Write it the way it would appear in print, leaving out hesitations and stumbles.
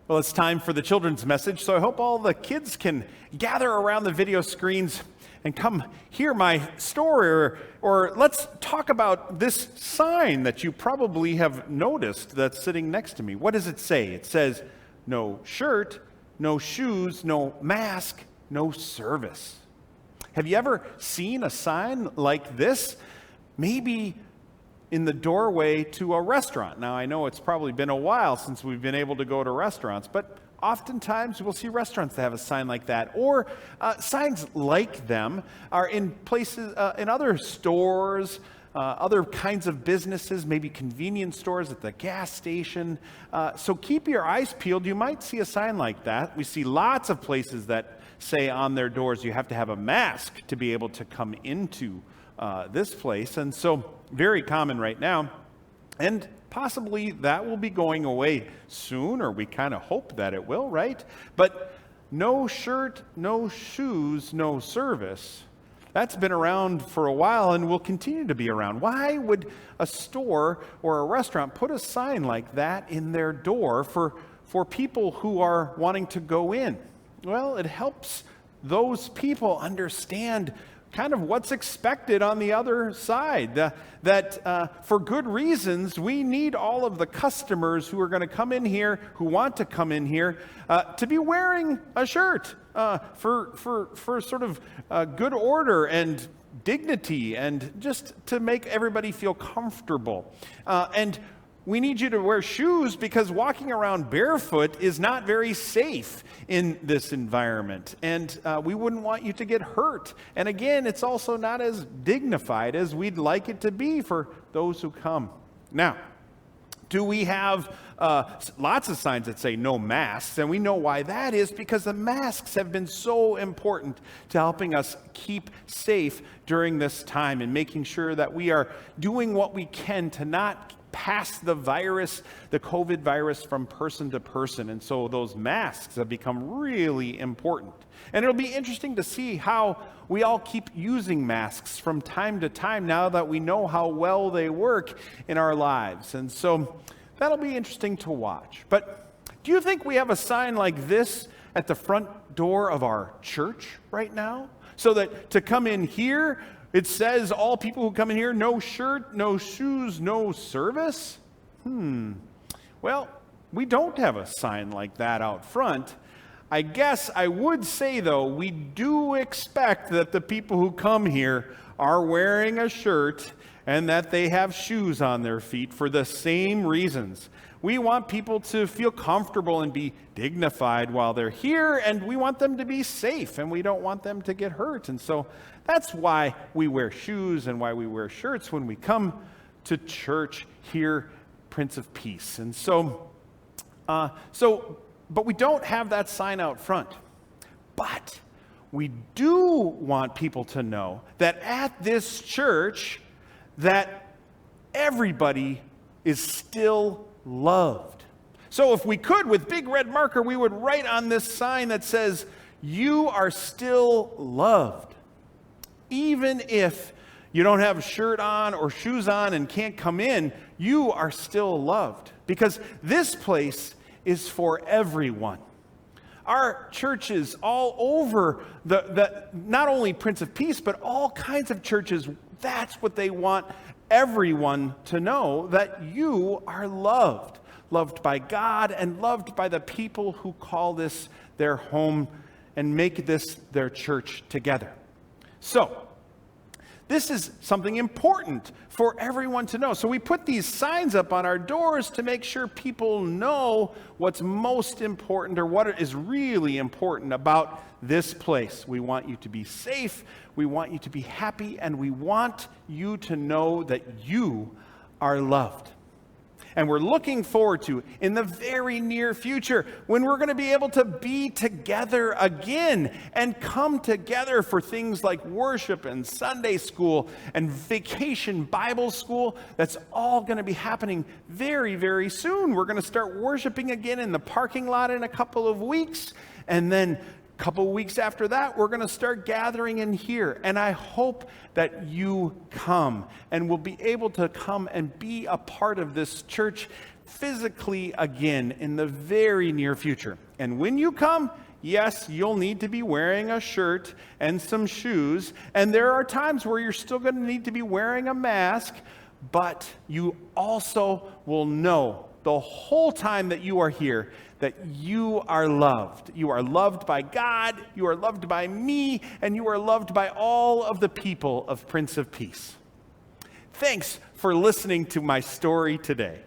Well, it's time for the children's message, so I hope all the kids can gather around the video screens and come hear my story, or let's talk about this sign that you probably have noticed that's sitting next to me. What does it say? It says, no shirt, no shoes, no mask, no service. Have you ever seen a sign like this? Maybe in the doorway to a restaurant. Now, I know it's probably been a while since we've been able to go to restaurants, but oftentimes we'll see restaurants that have a sign like that, or signs like them are in places, in other stores, other kinds of businesses, maybe convenience stores at the gas station. So keep your eyes peeled. You might see a sign like that. We see lots of places that say on their doors you have to have a mask to be able to come into this place. And so very common right now. And possibly that will be going away soon, or we kind of hope that it will, right? But no shirt, no shoes, no service. That's been around for a while and will continue to be around. Why would a store or a restaurant put a sign like that in their door for people who are wanting to go in? Well, it helps those people understand kind of what's expected on the other side. That for good reasons, we need all of the customers who are going to come in here, who want to come in here, to be wearing a shirt for sort of good order and dignity, and just to make everybody feel comfortable. And we need you to wear shoes because walking around barefoot is not very safe in this environment. And we wouldn't want you to get hurt. And again, it's also not as dignified as we'd like it to be for those who come. Now, do we have lots of signs that say no masks? And we know why that is, because the masks have been so important to helping us keep safe during this time and making sure that we are doing what we can to not pass the virus, the COVID virus, from person to person. And so those masks have become really important. And it'll be interesting to see how we all keep using masks from time to time now that we know how well they work in our lives. And so that'll be interesting to watch. But do you think we have a sign like this at the front door of our church right now? So that to come in here, it says all people who come in here, no shirt, no shoes, no service? Well, we don't have a sign like that out front. I guess I would say, though, we do expect that the people who come here are wearing a shirt and that they have shoes on their feet for the same reasons. We want people to feel comfortable and be dignified while they're here, and we want them to be safe, and we don't want them to get hurt. And so that's why we wear shoes and why we wear shirts when we come to church here, Prince of Peace. And but we don't have that sign out front. But we do want people to know that at this church, that everybody is still loved. So if we could, with big red marker, we would write on this sign that says, you are still loved. Even if you don't have a shirt on or shoes on and can't come in, you are still loved. Because this place is for everyone. Our churches all over not only Prince of Peace, but all kinds of churches, that's what they want everyone to know, that you are loved. Loved by God and loved by the people who call this their home and make this their church together. So, this is something important for everyone to know. So we put these signs up on our doors to make sure people know what's most important, or what is really important about this place. We want you to be safe, we want you to be happy, and we want you to know that you are loved. And we're looking forward to, in the very near future, when we're going to be able to be together again and come together for things like worship and Sunday school and vacation Bible school. That's all going to be happening very, very soon. We're going to start worshiping again in the parking lot in a couple of weeks. And then a couple of weeks after that, we're going to start gathering in here. And I hope that you come and will be able to come and be a part of this church physically again in the very near future. And when you come, yes, you'll need to be wearing a shirt and some shoes, and there are times where you're still going to need to be wearing a mask, but you also will know the whole time that you are here that you are loved. You are loved by God, you are loved by me, and you are loved by all of the people of Prince of Peace. Thanks for listening to my story today.